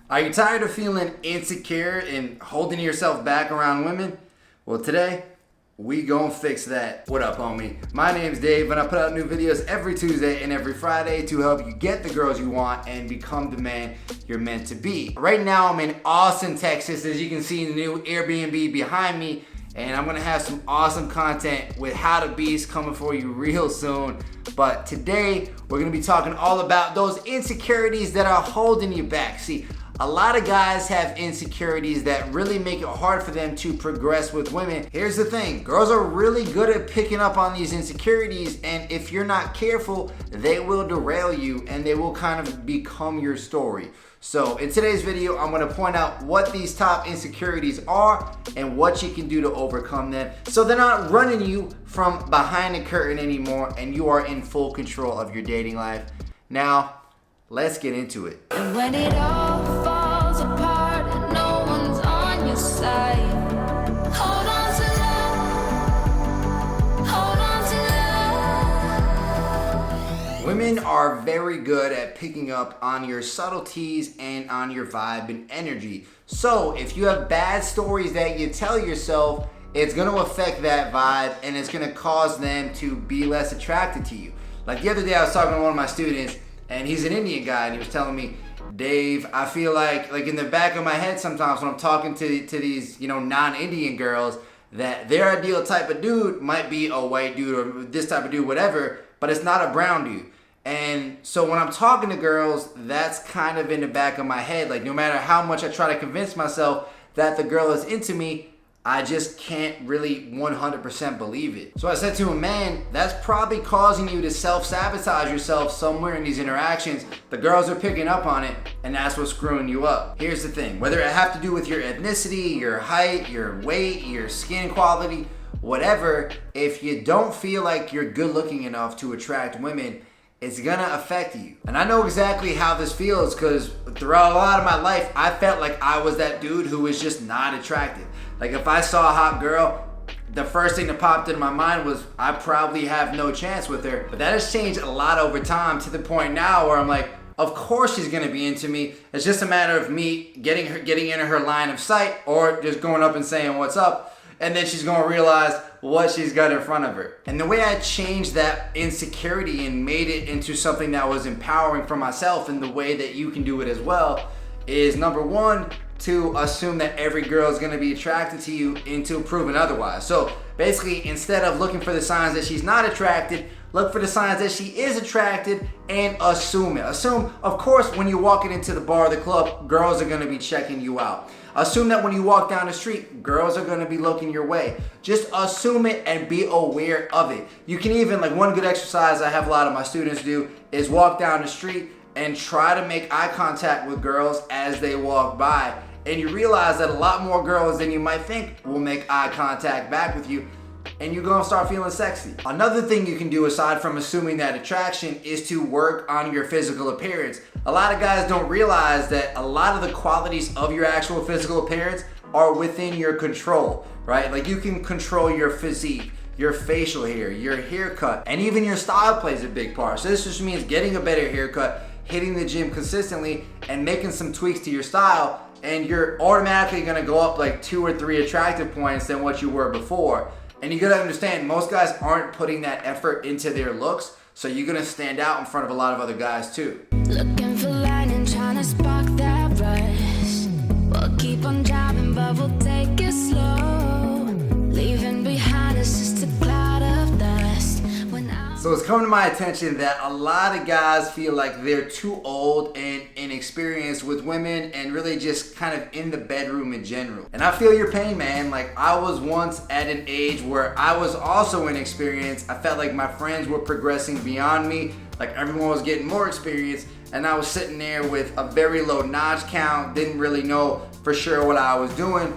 Are you tired of feeling insecure and holding yourself back around women? Well, today, we gon' fix that. What up, homie? My name's Dave, and I put out new videos every Tuesday and every Friday to help you get the girls you want and become the man you're meant to be. Right now, I'm in Austin, Texas, as you can see in the new Airbnb behind me, and I'm gonna have some awesome content with How to Beast coming for you real soon. But today, we're gonna be talking all about those insecurities that are holding you back. See, a lot of guys have insecurities that really make it hard for them to progress with women. Here's the thing, girls are really good at picking up on these insecurities, and if you're not careful, they will derail you and they will kind of become your story. So in today's video, I'm gonna point out what these top insecurities are and what you can do to overcome them so they're not running you from behind the curtain anymore and you are in full control of your dating life. Now, let's get into it. And when it all falls apart and no one's on your side, hold on to love, hold on to love. Women are very good at picking up on your subtleties and on your vibe and energy. So if you have bad stories that you tell yourself, it's gonna affect that vibe and it's gonna cause them to be less attracted to you. Like the other day I was talking to one of my students, and he's an Indian guy, and he was telling me, Dave, I feel like in the back of my head sometimes when I'm talking to these, non-Indian girls, that their ideal type of dude might be a white dude or this type of dude, whatever, but it's not a brown dude. And so when I'm talking to girls, that's kind of in the back of my head. Like no matter how much I try to convince myself that the girl is into me, I just can't really 100% believe it. So I said to him, man, that's probably causing you to self-sabotage yourself somewhere in these interactions. The girls are picking up on it, and that's what's screwing you up. Here's the thing, whether it have to do with your ethnicity, your height, your weight, your skin quality, whatever, if you don't feel like you're good looking enough to attract women, it's gonna affect you. And I know exactly how this feels because throughout a lot of my life, I felt like I was that dude who was just not attractive. Like if I saw a hot girl, the first thing that popped into my mind was I probably have no chance with her. But that has changed a lot over time to the point now where I'm like, of course she's gonna be into me. It's just a matter of me getting into her line of sight or just going up and saying what's up. And then she's gonna realize what she's got in front of her. And the way I changed that insecurity and made it into something that was empowering for myself, and the way that you can do it as well, is number one, to assume that every girl is gonna be attracted to you until proven otherwise. So basically, instead of looking for the signs that she's not attracted, look for the signs that she is attracted and assume it. Assume, of course, when you're walking into the bar or the club, girls are gonna be checking you out. Assume that when you walk down the street, girls are gonna be looking your way. Just assume it and be aware of it. You can even, like one good exercise I have a lot of my students do is walk down the street and try to make eye contact with girls as they walk by. And you realize that a lot more girls than you might think will make eye contact back with you, and you're gonna start feeling sexy. Another thing you can do aside from assuming that attraction is to work on your physical appearance. A lot of guys don't realize that a lot of the qualities of your actual physical appearance are within your control, right? Like you can control your physique, your facial hair, your haircut, and even your style plays a big part. So this just means getting a better haircut, hitting the gym consistently, and making some tweaks to your style, and you're automatically gonna go up like 2 or 3 attractive points than what you were before. And you gotta understand, most guys aren't putting that effort into their looks, so you're gonna stand out in front of a lot of other guys too. Looking for lightning, trying to spark that rush. We'll keep on driving, but we'll take it slow. Leaving behind us just a cloud of dust. So it's come to my attention that a lot of guys feel like they're too old and inexperienced with women and really just kind of in the bedroom in general. And I feel your pain, man. Like I was once at an age where I was also inexperienced. I felt like my friends were progressing beyond me, like everyone was getting more experience, and I was sitting there with a very low notch count, didn't really know for sure what I was doing,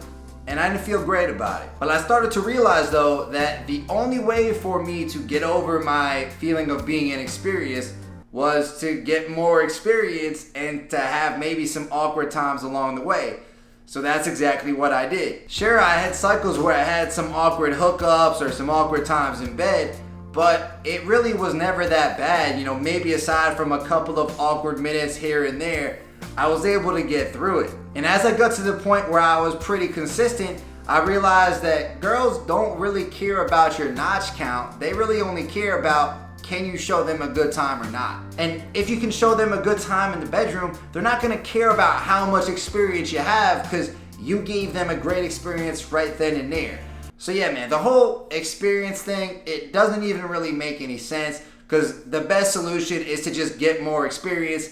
and I didn't feel great about it. But I started to realize though that the only way for me to get over my feeling of being inexperienced was to get more experience and to have maybe some awkward times along the way. So that's exactly what I did. Sure, I had cycles where I had some awkward hookups or some awkward times in bed, but it really was never that bad. Maybe aside from a couple of awkward minutes here and there, I was able to get through it. And as I got to the point where I was pretty consistent, I realized that girls don't really care about your notch count. They really only care about, can you show them a good time or not? And if you can show them a good time in the bedroom, they're not gonna care about how much experience you have, because you gave them a great experience right then and there. So yeah, man, the whole experience thing, it doesn't even really make any sense, because the best solution is to just get more experience.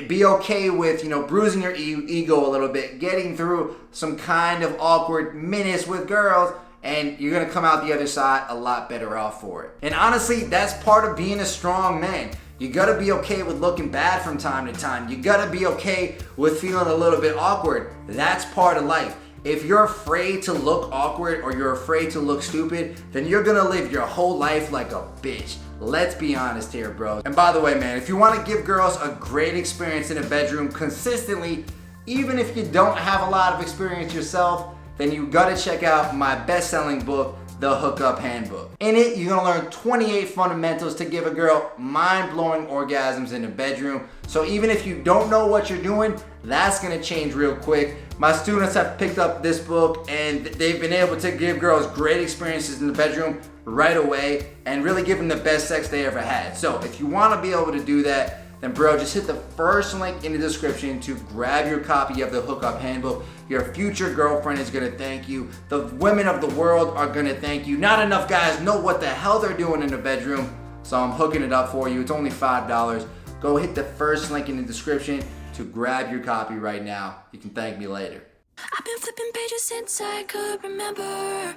Be okay with, bruising your ego a little bit, getting through some kind of awkward minutes with girls, and you're gonna come out the other side a lot better off for it. And honestly, that's part of being a strong man. You gotta be okay with looking bad from time to time. You gotta be okay with feeling a little bit awkward. That's part of life. If you're afraid to look awkward or you're afraid to look stupid, then you're gonna live your whole life like a bitch. Let's be honest here, bro. And by the way, man, if you want to give girls a great experience in a bedroom consistently, even if you don't have a lot of experience yourself, then you gotta check out my best-selling book, The Hookup Handbook. In it, you're gonna learn 28 fundamentals to give a girl mind-blowing orgasms in the bedroom. So even if you don't know what you're doing, that's gonna change real quick. My students have picked up this book and they've been able to give girls great experiences in the bedroom right away and really give them the best sex they ever had. So if you wanna be able to do that, then bro, just hit the first link in the description to grab your copy of the Hookup Handbook. Your future girlfriend is gonna thank you. The women of the world are gonna thank you. Not enough guys know what the hell they're doing in the bedroom, so I'm hooking it up for you. It's only $5. Go hit the first link in the description to grab your copy right now. You can thank me later. I've been flipping pages since I could remember.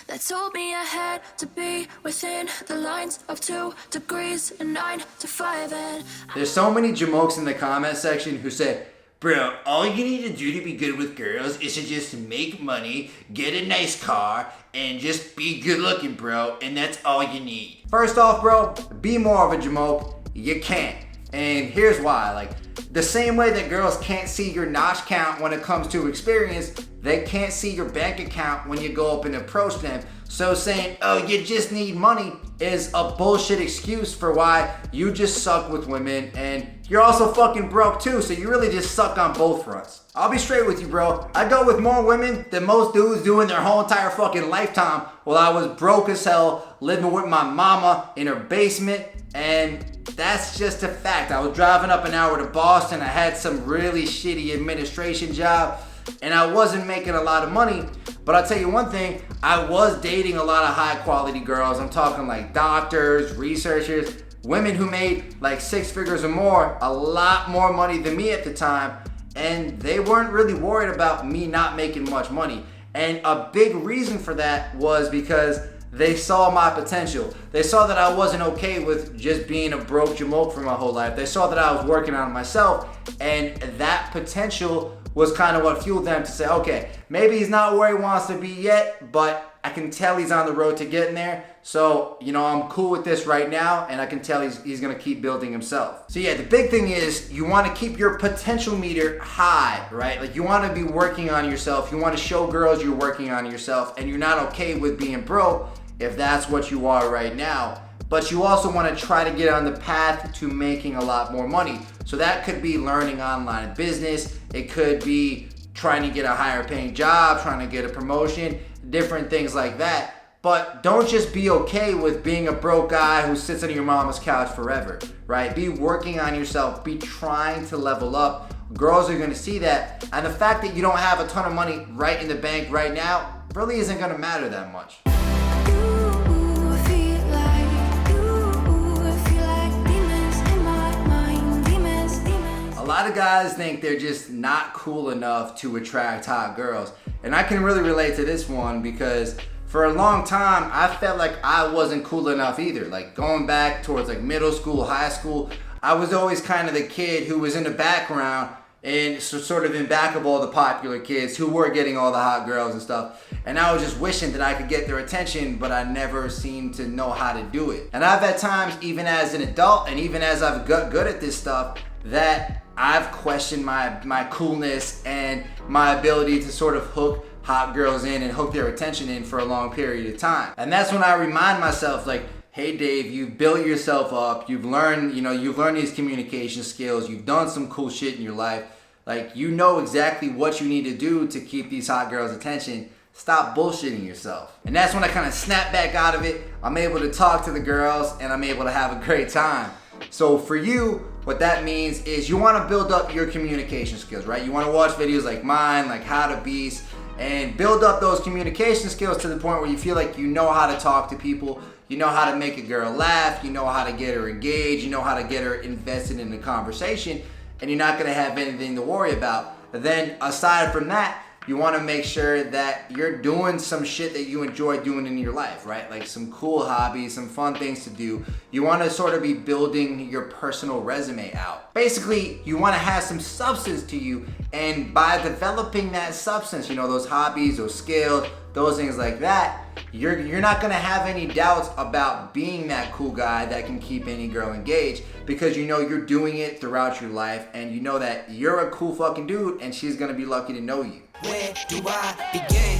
That told me I had to be within the lines of 2 degrees and 9 to 5 and There's so many jamokes in the comment section who say, bro, all you need to do to be good with girls is to just make money, get a nice car, and just be good looking, bro, and that's all you need. First off, bro, be more of a jamoke. You can't. And here's why. The same way that girls can't see your notch count when it comes to experience, they can't see your bank account when you go up and approach them. So saying, oh, you just need money is a bullshit excuse for why you just suck with women, and you're also fucking broke too, so you really just suck on both fronts. I'll be straight with you, bro. I go with more women than most dudes do in their whole entire fucking lifetime while I was broke as hell, living with my mama in her basement, and that's just a fact. I was driving up an hour to Boston. I had some really shitty administration job, and I wasn't making a lot of money. But I'll tell you one thing, I was dating a lot of high quality girls. I'm talking like doctors, researchers, women who made like 6 figures or more, a lot more money than me at the time. And they weren't really worried about me not making much money. And a big reason for that was because they saw my potential. They saw that I wasn't okay with just being a broke jamoke for my whole life. They saw that I was working on myself, and that potential was kind of what fueled them to say, okay, maybe he's not where he wants to be yet, but I can tell he's on the road to getting there. So, I'm cool with this right now, and I can tell he's gonna keep building himself. So yeah, the big thing is you wanna keep your potential meter high, right? You wanna be working on yourself. You wanna show girls you're working on yourself, and you're not okay with being broke if that's what you are right now. But you also wanna try to get on the path to making a lot more money. So that could be learning online business. It could be trying to get a higher paying job, trying to get a promotion, different things like that. But don't just be okay with being a broke guy who sits on your mama's couch forever, right? Be working on yourself, be trying to level up. Girls are gonna see that. And the fact that you don't have a ton of money right in the bank right now really isn't gonna matter that much. A lot of guys think they're just not cool enough to attract hot girls. And I can really relate to this one because for a long time, I felt like I wasn't cool enough either. Going back towards middle school, high school, I was always kind of the kid who was in the background and sort of in back of all the popular kids who were getting all the hot girls and stuff. And I was just wishing that I could get their attention, but I never seemed to know how to do it. And I've had times, even as an adult and even as I've got good at this stuff, that I've questioned my coolness and my ability to sort of hook hot girls in and hook their attention in for a long period of time. And that's when I remind myself, hey Dave, you've built yourself up, you've learned these communication skills, you've done some cool shit in your life, like you know exactly what you need to do to keep these hot girls' attention. Stop bullshitting yourself. And that's when I kind of snap back out of it. I'm able to talk to the girls and I'm able to have a great time. So for you, what that means is you want to build up your communication skills, right? You want to watch videos like mine, like How to Beast, and build up those communication skills to the point where you feel like you know how to talk to people, you know how to make a girl laugh, you know how to get her engaged, you know how to get her invested in the conversation, and you're not going to have anything to worry about. Then aside from that, you want to make sure that you're doing some shit that you enjoy doing in your life, right? Like some cool hobbies, some fun things to do. You want to sort of be building your personal resume out. Basically, you want to have some substance to you, and by developing that substance, those hobbies, those skills, those things like that, you're not gonna have any doubts about being that cool guy that can keep any girl engaged, because you're doing it throughout your life, and you know that you're a cool fucking dude, and she's gonna be lucky to know you. Where do I begin?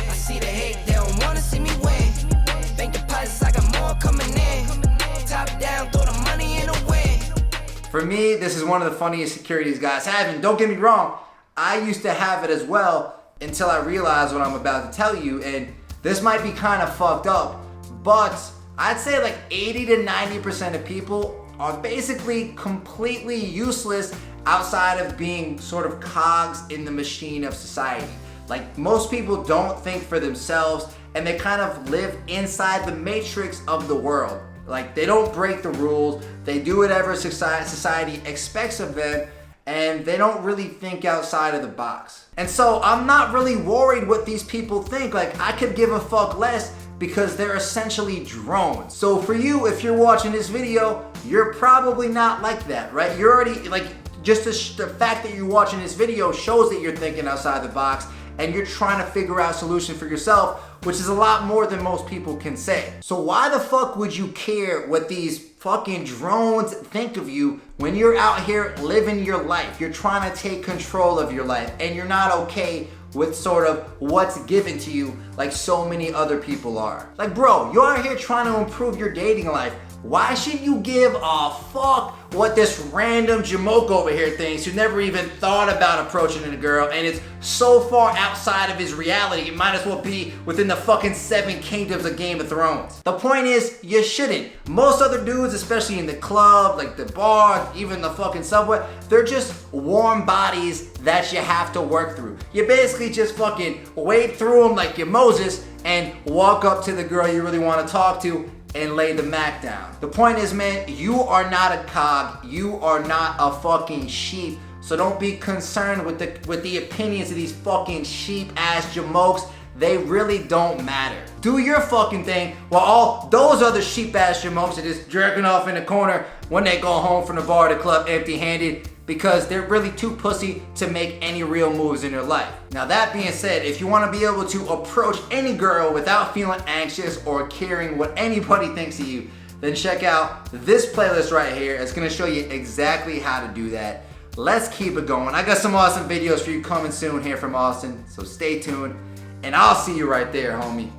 I see the hate, they don't wanna see me win. Bank deposits, I got more coming in. Top down, throw the money in the wind. For me, this is one of the funniest insecurities guys have, and don't get me wrong, I used to have it as well until I realized what I'm about to tell you, and this might be kind of fucked up, but I'd say like 80 to 90% of people are basically completely useless outside of being sort of cogs in the machine of society. Like most people don't think for themselves, and they kind of live inside the matrix of the world. Like they don't break the rules, they do whatever society expects of them, and they don't really think outside of the box. And so I'm not really worried what these people think. Like I could give a fuck less, because they're essentially drones. So for you, if you're watching this video, you're probably not like that, right? You're already like, just the fact that you're watching this video shows that you're thinking outside the box and you're trying to figure out a solution for yourself, which is a lot more than most people can say. So why the fuck would you care what these fucking drones think of you when you're out here living your life? You're trying to take control of your life, and you're not okay with sort of what's given to you like so many other people are. Like bro, you're out here trying to improve your dating life. Why should you give a fuck what this random jamoke over here thinks who never even thought about approaching a girl, and it's so far outside of his reality, it might as well be within the fucking 7 kingdoms of Game of Thrones. The point is, you shouldn't. Most other dudes, especially in the club, like the bar, even the fucking subway, they're just warm bodies that you have to work through. You basically just fucking wade through them like you're Moses and walk up to the girl you really want to talk to and lay the Mac down. The point is, man, you are not a cog. You are not a fucking sheep. So don't be concerned with the opinions of these fucking sheep ass jamokes. They really don't matter. Do your fucking thing while all those other sheep ass jamokes are just jerking off in the corner when they go home from the bar or the club empty handed, because they're really too pussy to make any real moves in their life. Now that being said, if you want to be able to approach any girl without feeling anxious or caring what anybody thinks of you, then check out this playlist right here. It's going to show you exactly how to do that. Let's keep it going. I got some awesome videos for you coming soon here from Austin, so stay tuned, and I'll see you right there, homie.